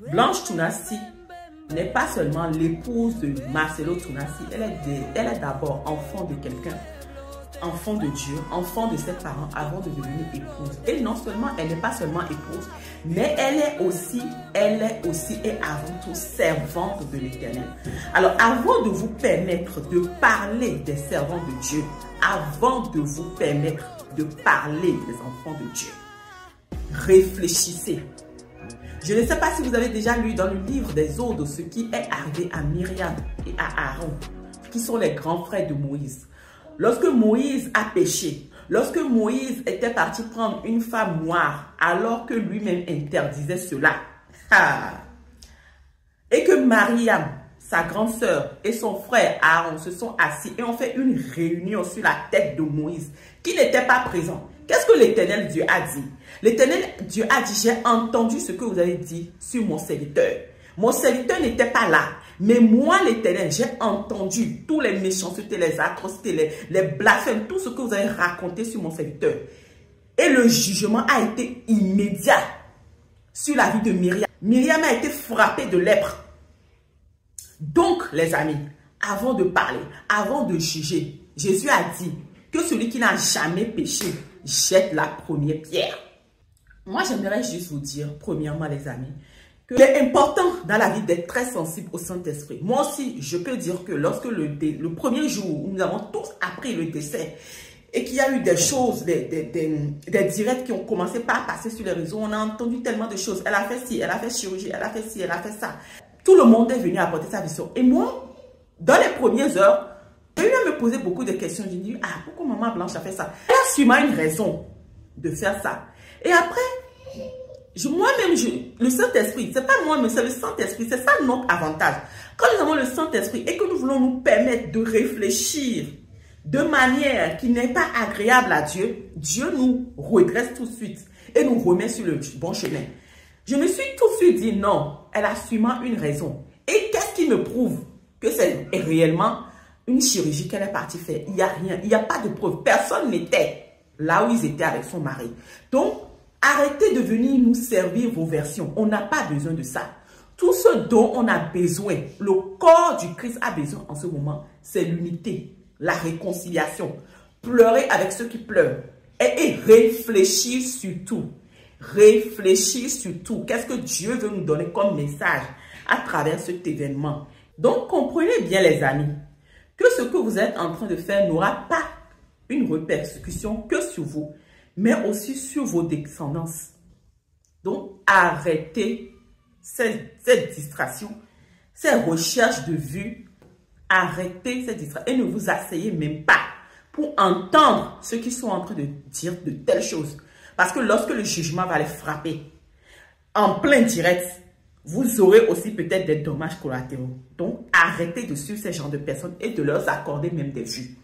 Blanche Tounassi n'est pas seulement l'épouse de Marcelo Tounassi, elle est d'abord enfant de quelqu'un, enfant de Dieu, enfant de ses parents avant de devenir épouse. Et non seulement, elle n'est pas seulement épouse, mais elle est aussi et avant tout servante de l'Éternel. Alors, avant de vous permettre de parler des servants de Dieu, avant de vous permettre de parler des enfants de Dieu, réfléchissez. Je ne sais pas si vous avez déjà lu dans le livre des Odes ce qui est arrivé à Myriam et à Aaron, qui sont les grands frères de Moïse. Lorsque Moïse a péché, lorsque Moïse était parti prendre une femme noire, alors que lui-même interdisait cela, et que Myriam, sa grande sœur, et son frère Aaron se sont assis et ont fait une réunion sur la tête de Moïse, qui n'était pas présent. Qu'est-ce que l'Éternel Dieu a dit? L'Éternel Dieu a dit, j'ai entendu ce que vous avez dit sur mon serviteur. Mon serviteur n'était pas là. Mais moi, l'Éternel, j'ai entendu tous les méchancetés, les atrocités, les blasphèmes, tout ce que vous avez raconté sur mon serviteur. Et le jugement a été immédiat sur la vie de Myriam. Myriam a été frappée de lèpre. Donc, les amis, avant de parler, avant de juger, Jésus a dit que celui qui n'a jamais péché jette la première pierre. Moi, j'aimerais juste vous dire, premièrement, les amis, qu'il est important dans la vie d'être très sensible au Saint-Esprit. Moi aussi, je peux dire que lorsque le premier jour où nous avons tous appris le décès et qu'il y a eu des choses, des directs qui ont commencé par passer sur les réseaux, on a entendu tellement de choses. Elle a fait ci, elle a fait chirurgie, elle a fait ci, elle a fait ça. Tout le monde est venu apporter sa vision. Et moi, dans les premières heures, j'ai eu à me poser beaucoup de questions. J'ai dit, ah, pourquoi maman Blanche a fait ça? Elle a sûrement une raison de faire ça. Et après, moi-même, le Saint-Esprit, c'est pas moi, mais c'est le Saint-Esprit, c'est ça notre avantage. Quand nous avons le Saint-Esprit et que nous voulons nous permettre de réfléchir de manière qui n'est pas agréable à Dieu, Dieu nous redresse tout de suite et nous remet sur le bon chemin. Je me suis tout de suite dit non, elle a sûrement une raison. Et qu'est-ce qui me prouve que c'est réellement une chirurgie qu'elle est partie faire? Il n'y a rien, il n'y a pas de preuve. Personne n'était là où ils étaient avec son mari. Donc, arrêtez de venir nous servir vos versions. On n'a pas besoin de ça. Tout ce dont on a besoin, le corps du Christ a besoin en ce moment, c'est l'unité, la réconciliation. Pleurer avec ceux qui pleurent. Et réfléchir sur tout. Réfléchir sur tout. Qu'est-ce que Dieu veut nous donner comme message à travers cet événement? Donc, comprenez bien les amis, que ce que vous êtes en train de faire n'aura pas une répercussion que sur vous, mais aussi sur vos descendants. Donc, arrêtez cette distraction, ces recherches de vue. Arrêtez cette distraction et ne vous asseyez même pas pour entendre ceux qui sont en train de dire de telles choses. Parce que lorsque le jugement va les frapper en plein direct, vous aurez aussi peut-être des dommages collatéraux. Donc, arrêtez de suivre ces genres de personnes et de leur accorder même des vues.